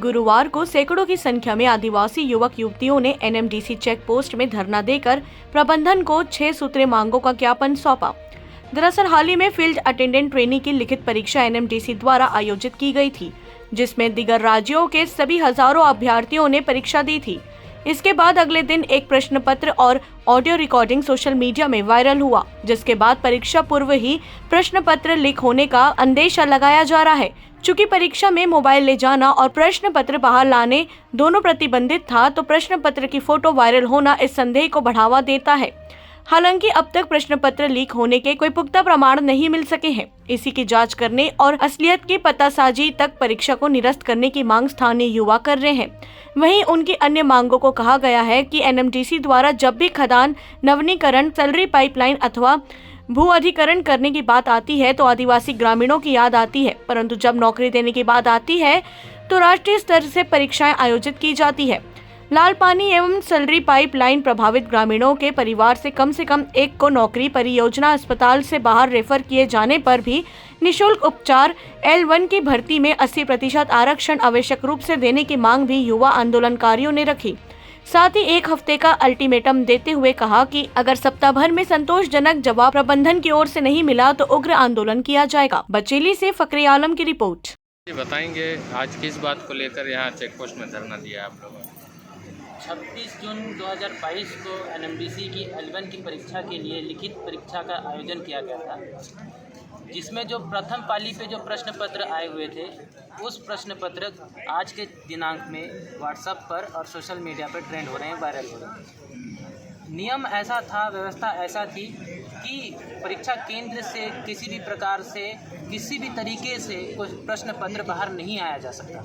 गुरुवार को सैकड़ों की संख्या में आदिवासी युवक युवतियों ने एनएमडीसी चेक पोस्ट में धरना देकर प्रबंधन को 6 सूत्रीय मांगों का ज्ञापन सौंपा। दरअसल हाल ही में फील्ड अटेंडेंट ट्रेनिंग की लिखित परीक्षा एनएमडीसी द्वारा आयोजित की गई थी, जिसमें दीगर राज्यों के सभी हजारों अभ्यर्थियों ने परीक्षा दी थी। इसके बाद अगले दिन एक प्रश्न पत्र और ऑडियो रिकॉर्डिंग सोशल मीडिया में वायरल हुआ, जिसके बाद परीक्षा पूर्व ही प्रश्न पत्र लीक होने का अंदेशा लगाया जा रहा है। चूंकि परीक्षा में मोबाइल ले जाना और प्रश्न पत्र बाहर लाने दोनों प्रतिबंधित था, तो प्रश्न पत्र की फोटो वायरल होना इस संदेह को बढ़ावा देता है। हालांकि अब तक प्रश्न पत्र लीक होने के कोई पुख्ता प्रमाण नहीं मिल सके हैं। इसी की जांच करने और असलियत की पतासाजी तक परीक्षा को निरस्त करने की मांग स्थानीय युवा कर रहे हैं। वहीं उनकी अन्य मांगों को कहा गया है कि एनएमडीसी द्वारा जब भी खदान, नवीनीकरण, सैलरी पाइपलाइन अथवा भू अधिकरण करने की बात आती है तो आदिवासी ग्रामीणों की याद आती है, परंतु जब नौकरी देने की बात आती है तो राष्ट्रीय स्तर से परीक्षाएं आयोजित की जाती है। लाल पानी एवं सैलरी पाइपलाइन प्रभावित ग्रामीणों के परिवार से कम एक को नौकरी, परियोजना, अस्पताल से बाहर रेफर किए जाने पर भी निःशुल्क उपचार, L1 की भर्ती में 80% आरक्षण आवश्यक रूप से देने की मांग भी युवा आंदोलनकारियों ने रखी। साथ ही एक हफ्ते का अल्टीमेटम देते हुए कहा कि अगर सप्ताह भर में संतोषजनक जवाब प्रबंधन की ओर से नहीं मिला तो उग्र आंदोलन किया जाएगा। बचेली से फकरे आलम की रिपोर्ट। बताएंगे आज किस बात को लेकर यहाँ चेक पोस्ट में धरना दिया आप लोगों ने? 26 जून 2022 को एनएमडीसी की L1 की परीक्षा के लिए लिखित परीक्षा का आयोजन किया गया था, जिसमें जो प्रथम पाली पे जो प्रश्न पत्र आए हुए थे, उस प्रश्न पत्र आज के दिनांक में व्हाट्सएप पर और सोशल मीडिया पर ट्रेंड हो रहे हैं, वायरल हो रहे हैं। नियम ऐसा था, व्यवस्था ऐसा थी कि परीक्षा केंद्र से किसी भी प्रकार से, किसी भी तरीके से कोई प्रश्न पत्र बाहर नहीं आया जा सकता।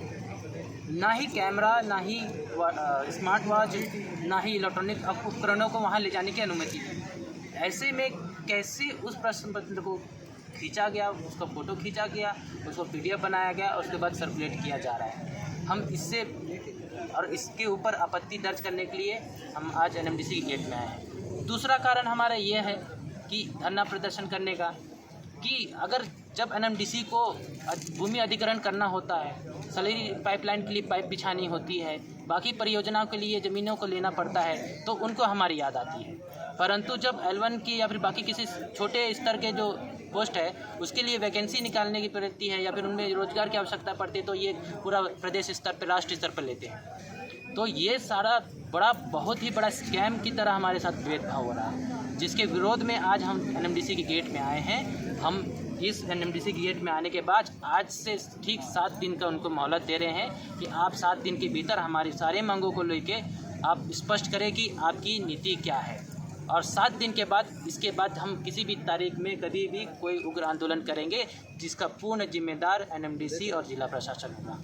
ना ही कैमरा, ना ही स्मार्ट वॉच, ना ही इलेक्ट्रॉनिक उपकरणों को वहां ले जाने की अनुमति थी। ऐसे में कैसे उस प्रश्न पत्र को खींचा गया, उसका फ़ोटो खींचा गया, उसको PDF बनाया गया और उसके बाद सर्कुलेट किया जा रहा है। हम इससे और इसके ऊपर आपत्ति दर्ज करने के लिए हम आज एनएमडीसी के गेट में आए हैं। दूसरा कारण हमारा ये है कि धरना प्रदर्शन करने का, कि अगर जब एनएमडीसी को भूमि अधिग्रहण करना होता है, सैलरी पाइपलाइन के लिए पाइप बिछानी होती है, बाकी परियोजनाओं के लिए ज़मीनों को लेना पड़ता है, तो उनको हमारी याद आती है। परंतु जब L1 की या फिर बाकी किसी छोटे स्तर के जो पोस्ट है उसके लिए वैकेंसी निकालने की पड़ती है या फिर उनमें रोजगार की आवश्यकता पड़ती है, तो ये पूरा प्रदेश स्तर पर, राष्ट्रीय स्तर पर लेते हैं। तो ये सारा बहुत ही बड़ा स्कैम की तरह हमारे साथ भेदभाव हो रहा है, जिसके विरोध में आज हम एनएमडीसी के गेट में आए हैं। हम इस एनएमडीसी के गेट में आने के बाद आज से ठीक 7 दिन का उनको मोहलत दे रहे हैं कि आप 7 दिन के भीतर हमारी सारे मांगों को लेके आप स्पष्ट करें कि आपकी नीति क्या है, और 7 दिन के बाद, इसके बाद हम किसी भी तारीख में कभी भी कोई उग्र आंदोलन करेंगे, जिसका पूर्ण जिम्मेदार एनएमडीसी और जिला प्रशासन होगा।